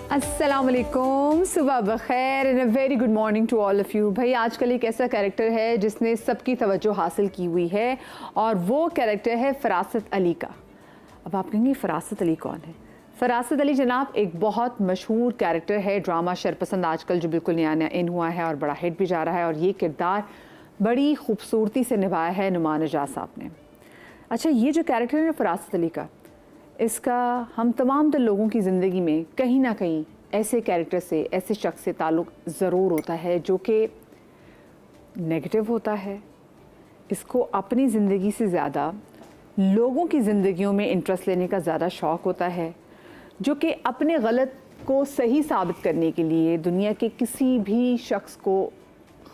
अस्सलामुअलैकुम, सुबह बखैर and a very good morning to all of you. भाई आजकल एक ऐसा कैरेक्टर है जिसने सबकी तवज्जो हासिल की हुई है और वो कैरेक्टर है फरासत अली का। अब आप कहेंगे फरासत अली कौन है? फरासत अली जनाब एक बहुत मशहूर कैरेक्टर है ड्रामा शरपसंद आजकल जो बिल्कुल नया नया इन हुआ है और बड़ा हिट भी जा रहा है, और ये किरदार बड़ी खूबसूरती से निभाया है नुमान नजात साहब ने। अच्छा, ये जो कैरेक्टर है फरासत अली का, इसका हम तमाम तर लोगों की ज़िंदगी में कहीं ना कहीं ऐसे कैरेक्टर से, ऐसे शख्स से ताल्लुक़ ज़रूर होता है जो कि नेगेटिव होता है। इसको अपनी ज़िंदगी से ज़्यादा लोगों की ज़िंदगियों में इंटरेस्ट लेने का ज़्यादा शौक़ होता है, जो कि अपने गलत को सही साबित करने के लिए दुनिया के किसी भी शख्स को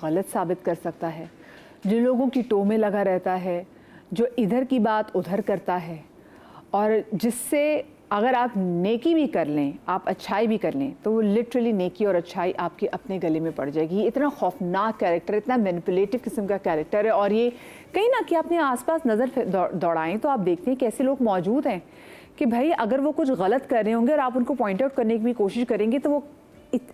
गलत साबित कर सकता है, जो लोगों की टोह में लगा रहता है, जो इधर की बात उधर करता है, और जिससे अगर आप नेकी भी कर लें, आप अच्छाई भी कर लें, तो वो लिटरली नेकी और अच्छाई आपके अपने गले में पड़ जाएगी। ये इतना खौफनाक कैरेक्टर, इतना मैनिपुलेटिव किस्म का कैरेक्टर है। और ये कहीं ना कि अपने आसपास नज़र दौड़ाएं तो आप देखते हैं कैसे लोग मौजूद हैं कि भाई अगर वो कुछ गलत कर रहे होंगे और आप उनको पॉइंट आउट करने की भी कोशिश करेंगे तो वो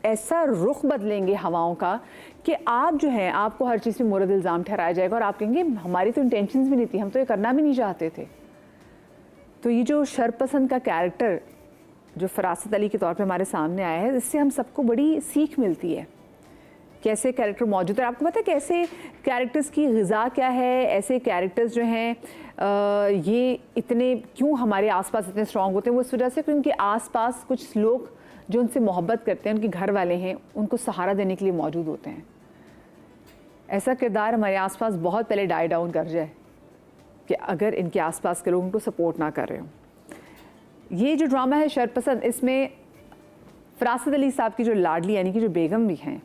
ऐसा रुख बदलेंगे हवाओं का कि आप जो है आपको हर चीज़ में मुर्द इल्ज़ाम ठहराया जाएगा और आप कहेंगे हमारी तो इंटेंशंस भी नहीं थी, हम तो ये करना भी नहीं चाहते थे। तो ये जो शरपसंद का कैरेक्टर जो फरासत अली के तौर पे हमारे सामने आया है, इससे हम सबको बड़ी सीख मिलती है। कैसे कैरेक्टर मौजूद है, आपको पता है कैसे कैरेक्टर्स की ग़िज़ा क्या है, ऐसे कैरेक्टर्स जो हैं ये इतने क्यों हमारे आसपास इतने स्ट्रॉन्ग होते हैं? वो इस वजह से क्योंकि आसपास कुछ लोग जो उनसे मोहब्बत करते हैं, उनके घर वाले हैं, उनको सहारा देने के लिए मौजूद होते हैं। ऐसा किरदार हमारे आसपास बहुत पहले डाई डाउन कर जाए कि अगर इनके आसपास के लोग उनको सपोर्ट ना कर रहे हों। ये जो ड्रामा है शरपसंद, इसमें फरासत अली साहब की जो लाडली यानी कि जो बेगम भी हैं,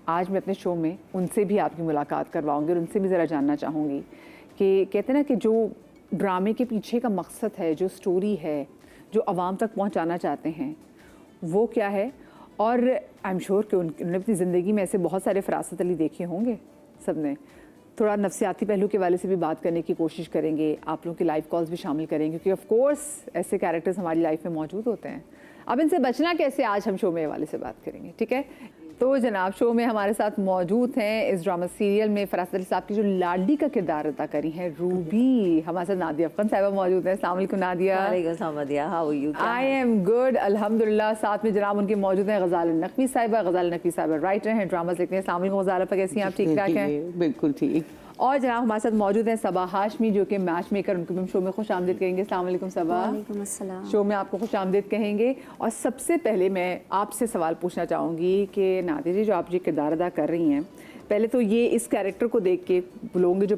आज मैं अपने शो में उनसे भी आपकी मुलाकात करवाऊंगी और उनसे भी ज़रा जानना चाहूँगी कि कहते हैं ना कि जो ड्रामे के पीछे का मकसद है, जो स्टोरी है, जो आवाम तक पहुँचाना चाहते हैं, वो क्या है। और आई एम श्योर कि उन्होंने अपनी ज़िंदगी में ऐसे बहुत सारे फरासत अली देखे होंगे सब ने। थोड़ा नफ्सियाती पहलू के वाले से भी बात करने की कोशिश करेंगे, आप लोगों की लाइव कॉल्स भी शामिल करेंगे क्योंकि ऑफ कोर्स ऐसे कैरेक्टर्स हमारी लाइफ में मौजूद होते हैं। अब इनसे बचना कैसे, आज हम शो में वाले से बात करेंगे, ठीक है। तो जनाब शो में हमारे साथ मौजूद हैं इस ड्रामा सीरियल में फरासत अली साहब की जो लाडली का किरदार अदा करी हैं रूबी, हमारे साथ नादिया अफगन साहिबा मौजूद हैं। अस्सलाम वालेकुम Nadia. How are you? I am good अल्हम्दुलिल्लाह। साथ में जनाब उनके मौजूद हैं गज़ाल नकवी साहिबा। गज़ाल नकवी साहिबा राइटर हैं, ड्रामास लिखते हैं। अस्सलाम वालेकुम गज़ाल, कैसी हैं आप? ठीक ठाक हैं? बिल्कुल ठीक। और जनाब हमारे साथ मौजूद हैं सबा हाशमी जो कि मैच मेकर, उनको भी हम शो में खुश आमदीद कहेंगे। अस्सलाम वालेकुम सबा। वालेकुम अस्सलाम। शो में आपको खुश आमदीद कहेंगे। और सबसे पहले मैं आपसे सवाल पूछना चाहूँगी कि नादिया जी, जो आप ये किरदार अदा कर रही हैं, पहले तो ये इस कैरेक्टर को देख के लोगों के जो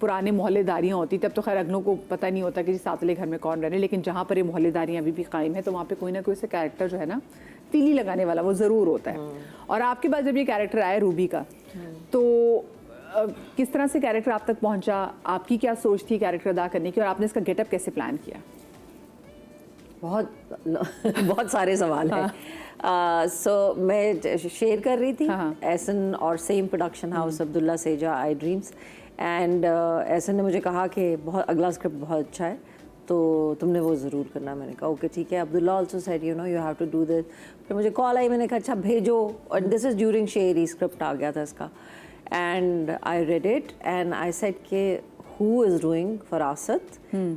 पुराने मोहल्लेदारियाँ होती, तब तो खैर अगलों को पता नहीं होता कि जी साथ वाले घर में कौन रह रहे, लेकिन जहाँ पर ये मोहल्लेदारियाँ अभी भी कायम है तो वहाँ पर कोई ना कोई से कैरेक्टर जो है ना तीली लगाने वाला वो ज़रूर होता है। और आपके पास जब ये कैरेक्टर आया रूबी का, तो किस तरह से कैरेक्टर आप तक पहुंचा, आपकी क्या सोच थी कैरेक्टर अदा करने की, और आपने इसका गेटअप कैसे प्लान किया? बहुत सारे सवाल हैं। सो मैं शेयर कर रही थी एहसन और सेम प्रोडक्शन हाउस अब्दुल्ला सेजा आई ड्रीम्स, एंड एहसन ने मुझे कहा कि बहुत अगला स्क्रिप्ट बहुत अच्छा है तो तुमने वो ज़रूर करना। मैंने कहा ओके ठीक है। Abdullah also said you know you have to do this. फिर मुझे कॉल आई, मैंने कहा अच्छा भेजो, और दिस इज़ ड्यूरिंग शेयरी स्क्रिप्ट आ गया था इसका। And I read it and I said कि who is doing Farasat?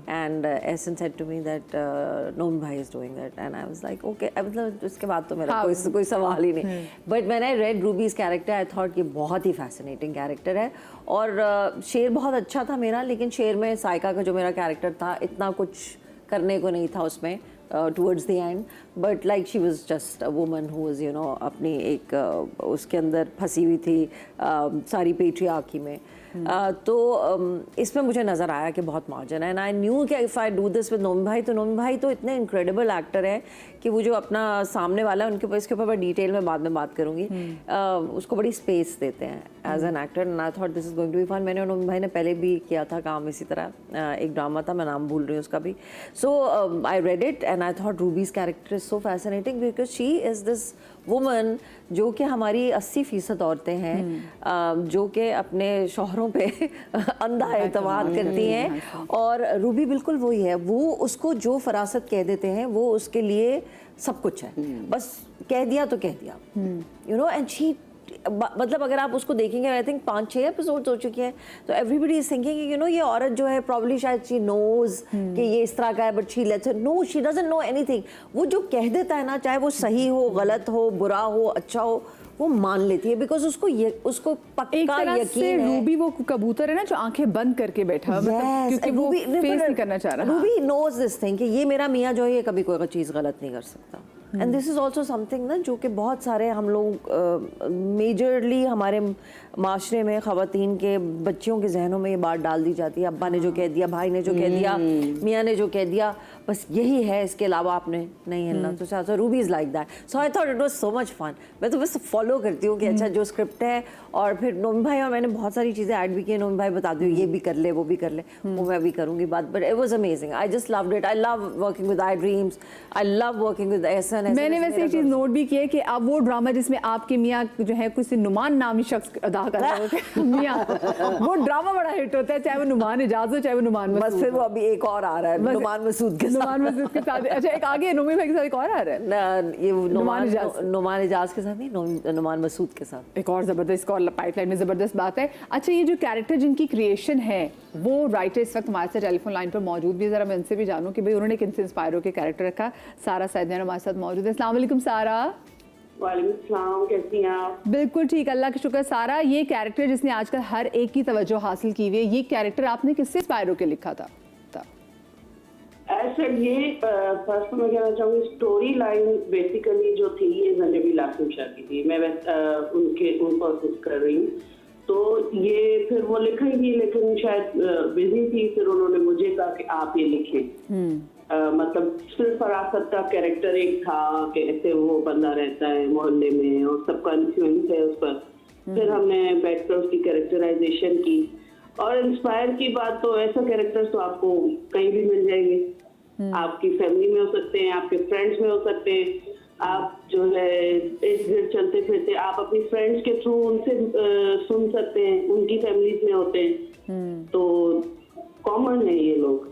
And Ehsan said to me that Nomi bhai is doing that, and I was like okay। मतलब उसके बाद तो मेरा कोई सवाल ही नहीं। But when I read Ruby's character I thought ये बहुत ही fascinating character है। और शेर बहुत अच्छा था मेरा, लेकिन शेर में साइका का जो मेरा कैरेक्टर था इतना कुछ करने को नहीं था उसमें towards the end, but like she was just a woman who was you know अपनी एक उसके अंदर फंसी हुई थी सारी पेट्रियार्की में। तो इसमें मुझे नज़र आया कि बहुत मार्जिन है, एंड आई न्यू कि if I do this with Nomi भाई, तो नोमी भाई तो इतने इनक्रेडिबल एक्टर है कि वो जो अपना सामने वाला है उनके इसके ऊपर मैं डिटेल में बाद में बात करूँगी, उसको बड़ी स्पेस देते हैं as an actor, and I thought this is going to be fun. मैंने और नोमी भाई ने पहले भी किया था काम इसी तरह, एक ड्रामा था, मैं नाम भूल रही हूँ उसका भी। So I read it and I thought Ruby's character is so fascinating because she is this woman जो कि हमारी 80% औरतें हैं जो कि अपने शौहरों पे अंधा एतमाद करती हैं, और रूबी बिल्कुल वही है। वो उसको जो फरासत कह देते हैं वो उसके लिए सब कुछ है, बस कह दिया तो कह दिया, यू नो। एंड शी, मतलब अगर आप उसको देखेंगे, आई थिंक 5-6 एपिसोड हो चुके हैं, तो everybody is thinking you know ये औरत जो है प्रॉब्ली शायद शी नोज कि ये इस तरह का है, but she let's no, she doesn't know anything. वो जो कह देता है ना, चाहे वो सही हो, गलत हो, बुरा हो, अच्छा हो, वो मान लेती है, बिकॉज उसको पक्का यकीन है। रूबी वो कबूतर है ना जो आंखें बंद करके बैठा, मतलब क्योंकि वो फेस नहीं करना चाह रहा। रूबी नोज दिस थिंग कि ये मेरा मियाँ जो है ये कभी कोई चीज़ गलत नहीं कर सकता। And this is also something ना जो कि बहुत सारे हम लोग मेजरली हमारे माशरे में ख़वातीन के बच्चियों के जहनों में ये बात डाल दी जाती है, अब्बा ने जो कह दिया, भाई ने जो कह दिया, मियाँ ने जो कह दिया, बस यही है, इसके अलावा आपने नहीं हिलना। तो so Ruby is like that, so I thought it was so much fun. मैं तो बस फॉलो करती हूँ कि अच्छा जो स्क्रिप्ट है, और फिर नोमी भाई और मैंने बहुत सारी चीज़ें ऐड भी की, नोमी भाई बता दो ये भी कर ले, वो भी कर ले, वो मैं भी करूँगी बात, but it was amazing. I just loved it. I love working with I dreams, I love working with Ehsan. मैंने वैसे एक चीज़ नोट भी की है कि अब वो ड्रामा जिसमें आपके मियाँ जो है कुछ नुमान नामी शख्स अदा कर रहा है मियाँ, वो ड्रामा बड़ा हिट होता है, चाहे वो नुमान इजाज हो, चाहे वो नुमान मसूद। बस फिर वो अभी एक और आ रहा है नुमान मसूद के साथ। अच्छा, एक आगे नोमी भाई के साथ एक और आ रहा है, ये नुमान इजाज के साथ नहीं, नुमान मसूद के साथ एक और जबरदस्त और पाइपलाइन में जबरदस्त बात है। अच्छा, ये जो कैरेक्टर जिनकी क्रिएशन है वो राइटर इस वक्त हमारे साथ टेलीफोन लाइन पर मौजूद भी, जरा मैं उनसे भी जानूं कि भाई उन्होंने किनसे इंस्पायर होकर कैरेक्टर रखा। सारा सैदियान हमारे साथ मौजूद है। अस्सलाम वालेकुम सारा। वालेकुम सलाम, कैसी हैं आप? बिल्कुल ठीक, अल्लाह का शुक्र। सारा, ये कैरेक्टर जिसने आजकल हर एक की तवज्जो हासिल की हुई है, ये कैरेक्टर आपने किससे इंस्पायर होकर लिखा था? ऐसे ये फर्स्ट मैं कहना चाहूँगी, स्टोरी लाइन बेसिकली जो थी ये नजबी लासिम शाह की थी। मैं उनको असिस्ट कर रही हूँ, तो ये फिर वो लिखेंगी, लेकिन शायद बिजी थी, फिर उन्होंने मुझे कहा कि आप ये लिखें। मतलब सिर्फ फरासत का कैरेक्टर एक था कि ऐसे वो बंदा रहता है मोहल्ले में और सबका इन्फ्लुएंस है उस पर। फिर हमने बैठकर उसकी कैरेक्टराइजेशन की, और इंस्पायर की बात तो ऐसा कैरेक्टर्स तो आपको कहीं भी मिल जाएंगे। आपकी फैमिली में हो सकते हैं, आपके फ्रेंड्स में हो सकते हैं, आप जो है इर्द गिर्द चलते फिरते आप अपनी फ्रेंड्स के थ्रू उनसे सुन सकते हैं, उनकी फैमिलीज में होते हैं, तो कॉमन है ये लोग।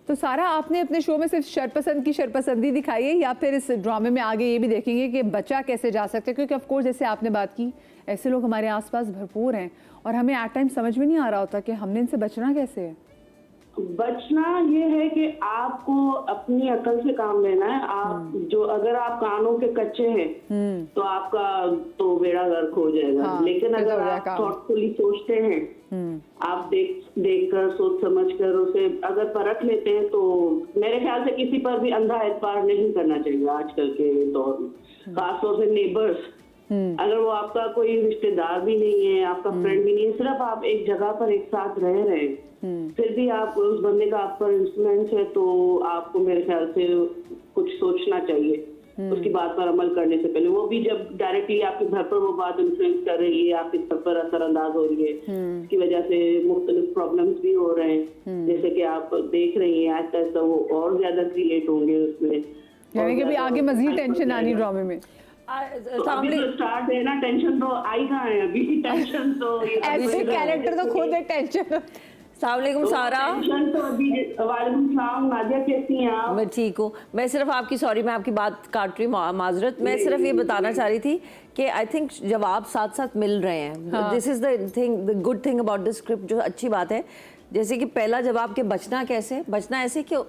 तो सारा, आपने अपने शो में सिर्फ शरपसंद की शरपसंदी दिखाई है, या फिर इस ड्रामे में आगे ये भी देखेंगे कि बच्चा कैसे जा सकता है? क्योंकि ऑफ कोर्स जैसे आपने बात की, ऐसे लोग हमारे आसपास भरपूर हैं और हमें एट टाइम समझ में नहीं आ रहा होता कि हमने इनसे बचना कैसे है। बचना ये है कि आपको अपनी अकल से काम लेना है। आप जो अगर आप कानों के कच्चे हैं तो आपका तो बेड़ा गर्क हो जाएगा। लेकिन अगर आप थॉटफुली सोचते हैं, आप देख कर सोच समझ कर उसे अगर परख लेते हैं, तो मेरे ख्याल से किसी पर भी अंधा एतबार नहीं करना चाहिए आजकल के दौर में, खासतौर से नेबर्स। अगर वो आपका कोई रिश्तेदार भी नहीं है, आपका फ्रेंड भी नहीं है, सिर्फ आप एक जगह पर एक साथ रह रहे हैं, फिर भी आप उस बंदे का आप पर इन्फ्लुएंस है, तो आपको मेरे ख्याल से कुछ सोचना चाहिए उसकी बात पर अमल करने से पहले। वो भी जब डायरेक्टली आपके घर पर वो बात इन्फ्लुएंस कर रही है, आपके घर पर असरअंदाज हो रही है, इसकी वजह से मुख्तलिफ प्रॉब्लम्स भी हो रहे हैं, जैसे कि आप देख रही हैं, आहिस्ता आहिस्ता वो और ज्यादा क्रिएट होंगे उसमें, यानी कि भी आगे मजीद टेंशन आनी ड्रामे में। तो अभी तो स्टार्ट है ना, टेंशन तो आई कहाँ है अभी, टेंशन तो ऐसे कैरेक्टर तो खुद एक टेंशन। अस्सलाम सारा। तो अभी वालेकुम सलाम, नादिया कैसी हैं आप? मैं ठीक हूँ। मैं सिर्फ आपकी, सॉरी मैं आपकी बात काट रही, माजरत, मैं सिर्फ ये बताना चाह रही थी कि आई थिंक जवाब साथ साथ मिल रहे हैं। This is the thing, the good thing about the script, जो अच्छी बात है। जैसे कि पहला जवाब के बचना कैसे, बचना ऐसे कि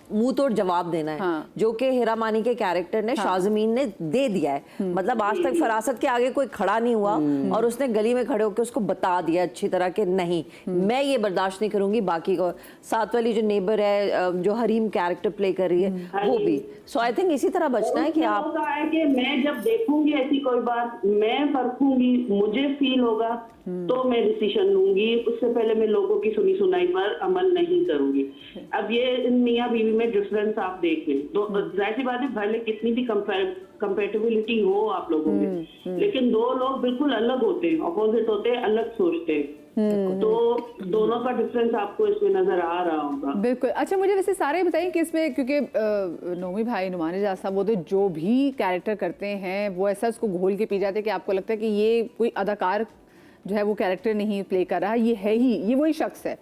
मुंह तोड़ जवाब देना है, जो कि हीरा मानी के कैरेक्टर ने, शाज़मीन ने दे दिया है। मतलब आज तक फरासत के आगे कोई खड़ा नहीं हुआ और उसने गली में खड़े होकर उसको बता दिया अच्छी तरह कि नहीं, मैं ये बर्दाश्त नहीं करूंगी। बाकी को साथ वाली जो नेबर है, जो हरीम कैरेक्टर प्ले कर रही है, वो भी। सो आई थिंक इसी तरह बचना है कि आप, कि मैं जब देखूंगी ऐसी कोई बात, मैं परखूंगी, मुझे फील होगा तो मैं डिसीजन लूंगी, उससे पहले मैं लोगों की सुनी सुनाई पर अमल नहीं करूंगी। अब ये मियाँ बीवी में डिफरेंस आप देख लें तो जाहिर सी बात है, भले कितनी भी कंपेटिबिलिटी हो आप लोगों में, लेकिन दो लोग बिल्कुल अलग होते हैं, अपोजिट होते हैं, अलग सोचते हैं, तो दोनों का डिफरेंस आपको इसमें नजर आ रहा होगा। बिल्कुल। अच्छा, मुझे वैसे सारे बताइए कि इसमें, क्योंकि नोमी भाई, नुमान इजाज साहब, वो तो जो भी कैरेक्टर करते हैं वो ऐसा उसको घोल के पी जाते हैं कि आपको लगता है कि ये कोई अदाकार जो है वो कैरेक्टर नहीं प्ले कर रहा, ये है ही, ये वही शख्स है।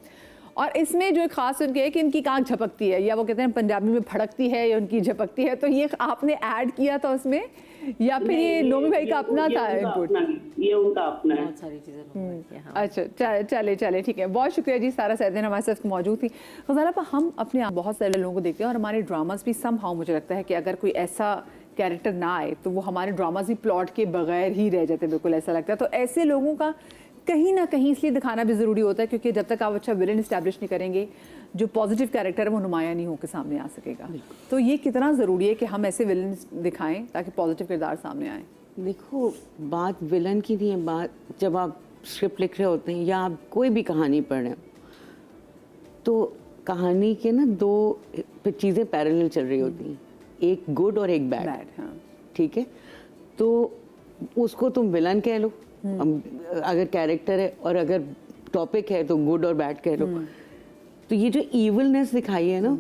और इसमें जो खास उनके है कि इनकी आँख झपकती है, या वो कहते हैं पंजाबी में भड़कती है, या उनकी झपकती है, तो ये आपने ऐड किया था उसमें या फिर ये नोमी भाई का अपना था इनपुट? ये उनका अपना है। बहुत सारी चीज़ें। अच्छा, चले ठीक है, बहुत शुक्रिया जी। सारा सैदिन हमारे साथ मौजूद थी। ग़ज़ाल आपा, हम अपने बहुत सारे लोगों को देखते हैं और हमारे ड्रामास भी समहाउ मुझे लगता है कि अगर कोई ऐसा कैरेक्टर ना आए तो वो हमारे ड्रामास भी प्लॉट के बगैर ही रह जाते, बिल्कुल ऐसा लगता है। तो ऐसे लोगों का कहीं ना कहीं इसलिए दिखाना भी ज़रूरी होता है क्योंकि जब तक आप अच्छा विलन इस्टेब्लिश नहीं करेंगे, जो पॉजिटिव कैरेक्टर है वो नुमाया नहीं होकर सामने आ सकेगा। तो ये कितना ज़रूरी है कि हम ऐसे विलन दिखाएं ताकि पॉजिटिव किरदार सामने आए? देखो, बात विलन की नहीं है, बात जब आप स्क्रिप्ट लिख रहे होते हैं या आप कोई भी कहानी पढ़ रहे हो, तो कहानी के ना दो चीज़ें पैरेलल चल रही होती हैं, एक गुड और एक बैड। हाँ। ठीक है, तो उसको तुम विलन कह लो अगर कैरेक्टर है, और अगर टॉपिक है तो गुड और बैड कह लो। तो ये जो इविलनेस दिखाई है ना,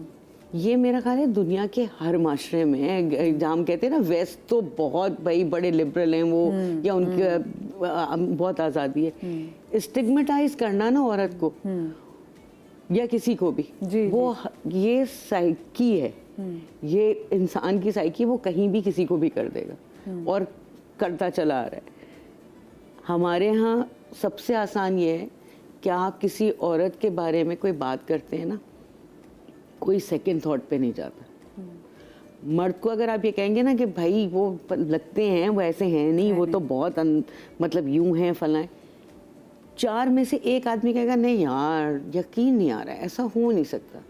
ये मेरा ख्याल है दुनिया के हर माशरे में है। जहाँ हम कहते हैं ना वेस्ट तो बहुत भाई बड़े लिबरल हैं वो, या उनके बहुत आज़ादी है। स्टिग्मेटाइज करना ना औरत को या किसी को भी, वो ये साइकी है, ये इंसान की साइकी, वो कहीं भी किसी को भी कर देगा और करता चला आ रहा है। हमारे यहाँ सबसे आसान ये है कि आप किसी औरत के बारे में कोई बात करते हैं ना, कोई सेकंड थॉट पे नहीं जाता। मर्द को अगर आप ये कहेंगे ना कि भाई वो लगते हैं, वो ऐसे हैं नहीं, वो तो बहुत मतलब यूं हैं फलां, 4 में से एक आदमी कहेगा नहीं यार यकीन नहीं आ रहा है, ऐसा हो नहीं सकता।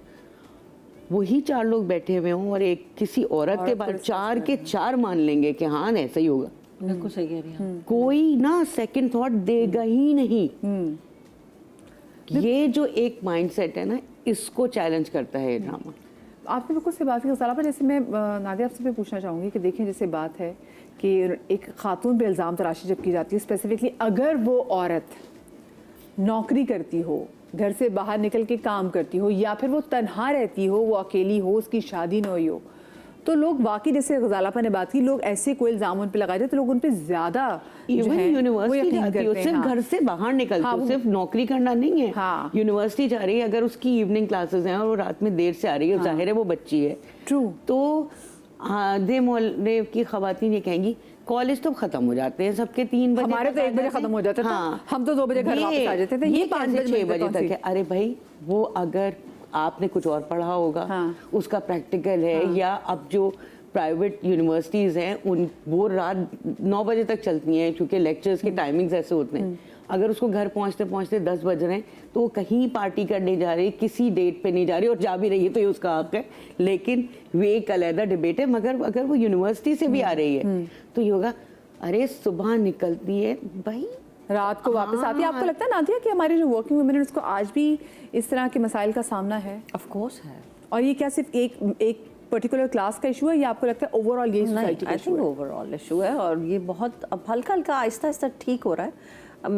वही 4 लोग बैठे हुए हों और एक किसी औरत के बारे 4 के 4 मान लेंगे कि हाँ ऐसा ही होगा। बिल्कुल सही कह रही हैं। कोई ना सेकंड थॉट देगा ही नहीं। ये जो एक माइंडसेट है ना, इसको चैलेंज करता है ये ड्रामा। आपने बिल्कुल से बात की ग़ज़ाल आपा, जैसे मैं नादिया आपसे भी पूछना चाहूँगी कि देखिए जैसे बात है कि एक खातून पे इल्ज़ाम तराशी जब की जाती है, स्पेसिफिकली अगर वो औरत नौकरी करती हो, घर से बाहर निकल के काम करती हो, या फिर वो तन्हा रहती हो, वो अकेली हो, उसकी शादी न हुई हो, तो लोग वाकई जैसे ग़ज़ाल आपा ने बात की, लोग ऐसे कोई इल्ज़ाम उन पे लगाए थे तो लोग उन पे ज़्यादा यूनिवर्सिटी जाती हो, सिर्फ घर से बाहर निकलती हो, सिर्फ नौकरी करना नहीं है। यूनिवर्सिटी जा रही है, अगर उसकी इवनिंग क्लासेस हैं और वो रात में देर से आ रही है, जाहिर है वो बच्ची है, तो आधे मोहल्ले की ख़वातीन ये कहेंगी कॉलेज तो खत्म हो जाते हैं सबके 3 बजे, हमारे तो 1 बजे खत्म हो जाते थे, हम तो 2 बजे घर वापस आ जाते थे, ये 5 बजे 6 बजे तक है। अरे भाई वो अगर आपने कुछ और पढ़ा होगा, उसका प्रैक्टिकल है, या अब जो प्राइवेट यूनिवर्सिटीज़ हैं वो रात 9 बजे तक चलती हैं क्योंकि लेक्चर्स के टाइमिंग्स ऐसे होते हैं। अगर उसको घर पहुंचते पहुंचते 10 बज रहे हैं तो वो कहीं पार्टी करने जा रही, किसी डेट पे नहीं जा रही, और जा भी रही है तो ये उसका हक है, लेकिन वे एक अलग डिबेट है। मगर अगर वो यूनिवर्सिटी से भी आ रही है तो ये होगा अरे सुबह निकलती है भाई रात को वापस आती है। आपको लगता है नादिया कि हमारे जो वर्किंग वुमेन है उसको आज भी इस तरह के मसाइल का सामना है? ऑफ कोर्स है। और ये क्या सिर्फ एक पर्टिकुलर क्लास का इशू है या आपको लगता है ओवरऑल ये सोसाइटी का इशू है? ओवरऑल इशू है, और ये बहुत अब हल्का हल्का आहिस्ता आहिस्ता ठीक हो रहा है।